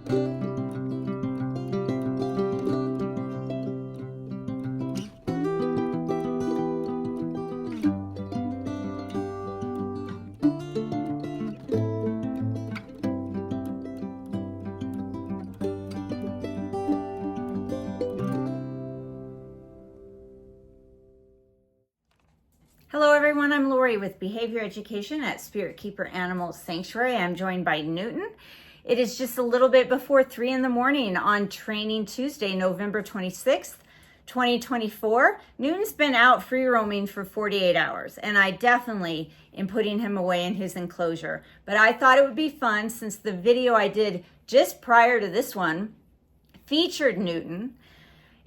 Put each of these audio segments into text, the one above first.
Hello everyone, I'm Lori with Behavior Education at Spirit Keeper Animal Sanctuary. I'm joined by Newton. It is just a little bit before 3 in the morning on Training Tuesday, November 26th, 2024. Newton's been out free roaming for 48 hours, and I definitely am putting him away in his enclosure. But I thought it would be fun, since the video I did just prior to this one featured Newton,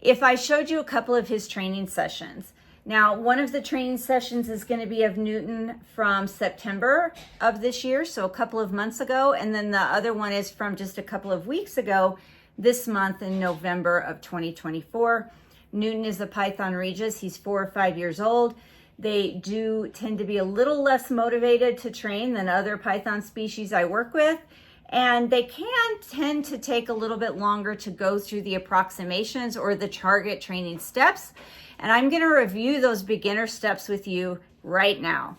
if I showed you a couple of his training sessions. Now, one of the training sessions is going to be of Newton from September of this year, so a couple of months ago, and then the other one is from just a couple of weeks ago, this month in November of 2024. Newton is a Python Regis. He's 4 or 5 years old. They do tend to be a little less motivated to train than other Python species I work with, and they can tend to take a little bit longer to go through the approximations or the target training steps. And I'm going to review those beginner steps with you right now.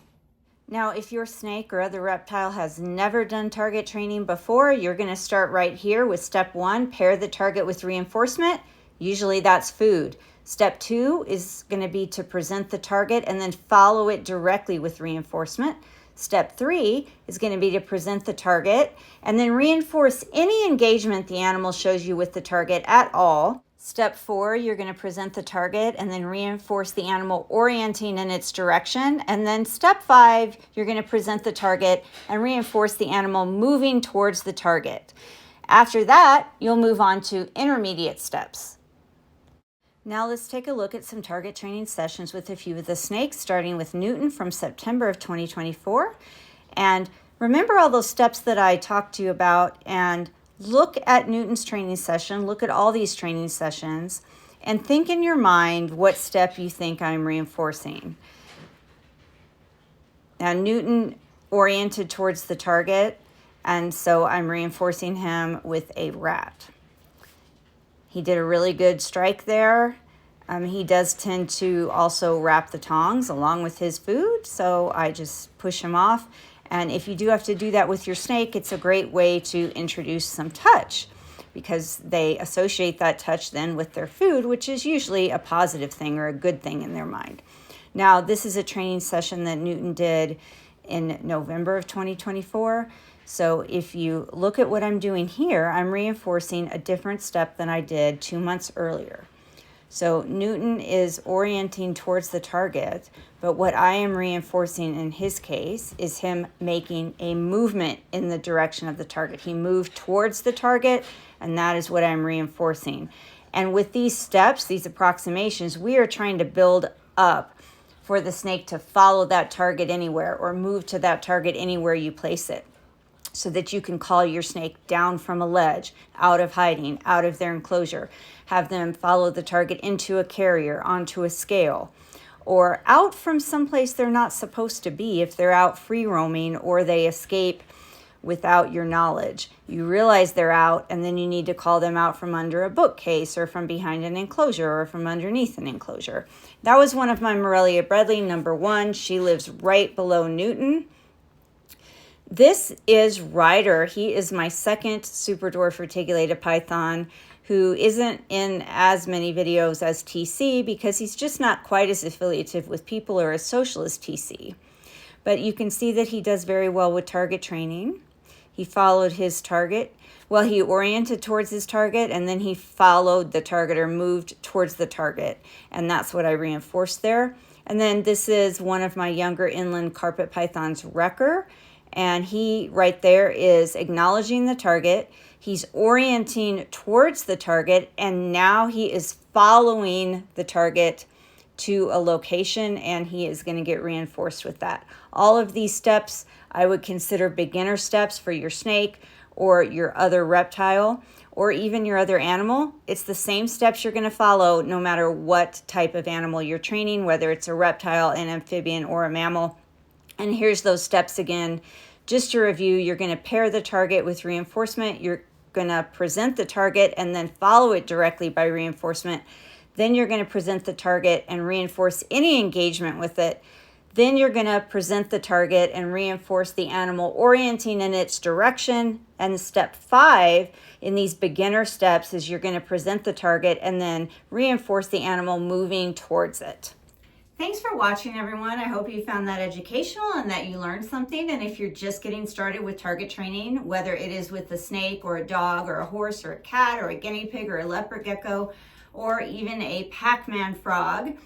Now, if your snake or other reptile has never done target training before, you're going to start right here with step 1, pair the target with reinforcement. Usually that's food. Step 2 is going to be to present the target and then follow it directly with reinforcement. Step 3 is going to be to present the target and then reinforce any engagement the animal shows you with the target at all. Step 4, you're going to present the target and then reinforce the animal orienting in its direction. And then step 5, you're going to present the target and reinforce the animal moving towards the target. After that, you'll move on to intermediate steps. Now let's take a look at some target training sessions with a few of the snakes, starting with Newton from September of 2024. And remember all those steps that I talked to you about, and look at Newton's training session, look at all these training sessions, and think in your mind what step you think I'm reinforcing. Now, Newton oriented towards the target, and so I'm reinforcing him with a rat. He did a really good strike there. He does tend to also wrap the tongs along with his food, so I just push him off. And if you do have to do that with your snake, it's a great way to introduce some touch, because they associate that touch then with their food, which is usually a positive thing or a good thing in their mind. Now, this is a training session that Newton did in November of 2024. So if you look at what I'm doing here, I'm reinforcing a different step than I did 2 months earlier. So Newton is orienting towards the target, but what I am reinforcing in his case is him making a movement in the direction of the target. He moved towards the target, and that is what I'm reinforcing. And with these steps, these approximations, we are trying to build up for the snake to follow that target anywhere or move to that target anywhere you place it, so that you can call your snake down from a ledge, out of hiding, out of their enclosure, have them follow the target into a carrier, onto a scale, or out from someplace they're not supposed to be if they're out free roaming or they escape without your knowledge. You realize they're out, and then you need to call them out from under a bookcase or from behind an enclosure or from underneath an enclosure. That was one of my Morelia Bredli, number 1. She lives right below Newton. This is Ryder. He is my second Super Dwarf Reticulated Python, who isn't in as many videos as TC because he's just not quite as affiliative with people or as social as TC. But you can see that he does very well with target training. He followed his target. Well, he oriented towards his target, and then he followed the target or moved towards the target. And that's what I reinforced there. And then this is one of my younger inland carpet pythons, Wrecker. And he right there is acknowledging the target. He's orienting towards the target, and now he is following the target to a location, and he is going to get reinforced with that. All of these steps I would consider beginner steps for your snake or your other reptile or even your other animal. It's the same steps you're going to follow no matter what type of animal you're training, whether it's a reptile, an amphibian, or a mammal. And here's those steps again. Just to review, you're going to pair the target with reinforcement. You're going to present the target and then follow it directly by reinforcement. Then you're going to present the target and reinforce any engagement with it. Then you're going to present the target and reinforce the animal orienting in its direction. And step 5 in these beginner steps is you're going to present the target and then reinforce the animal moving towards it. Thanks for watching, everyone. I hope you found that educational and that you learned something. And if you're just getting started with target training, whether it is with a snake or a dog or a horse or a cat or a guinea pig or a leopard gecko or even a Pac-Man frog,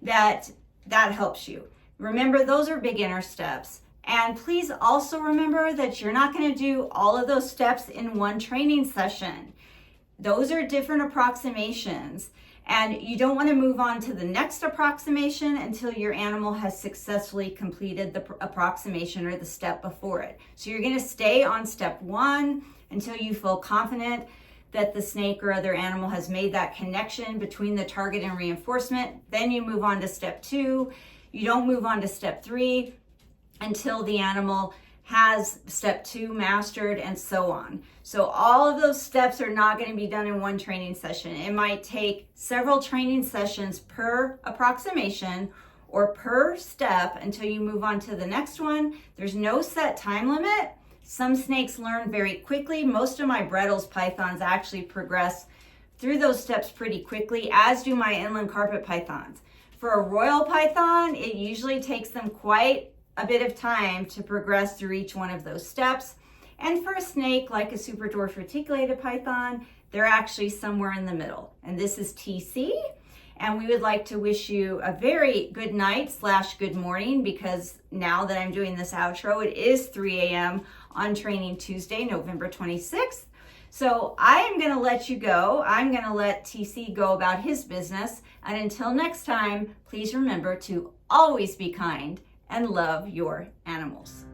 that helps you. Remember, those are beginner steps. And please also remember that you're not going to do all of those steps in one training session. Those are different approximations. And you don't want to move on to the next approximation until your animal has successfully completed the approximation or the step before it. So you're going to stay on step 1 until you feel confident that the snake or other animal has made that connection between the target and reinforcement. Then you move on to step 2. You don't move on to step 3 until the animal has step 2 mastered, and so on. So all of those steps are not going to be done in one training session. It might take several training sessions per approximation or per step until you move on to the next one. There's no set time limit. Some snakes learn very quickly. Most of my Brettles pythons actually progress through those steps pretty quickly, as do my inland carpet pythons. For a royal python, it usually takes them quite a bit of time to progress through each one of those steps. And for a snake like a Super Dwarf Reticulated Python, they're actually somewhere in the middle. And this is TC. And we would like to wish you a very good night / good morning, because now that I'm doing this outro, it is 3 a.m. on Training Tuesday, November 26th. So I am going to let you go. I'm going to let TC go about his business. And until next time, please remember to always be kind and love your animals.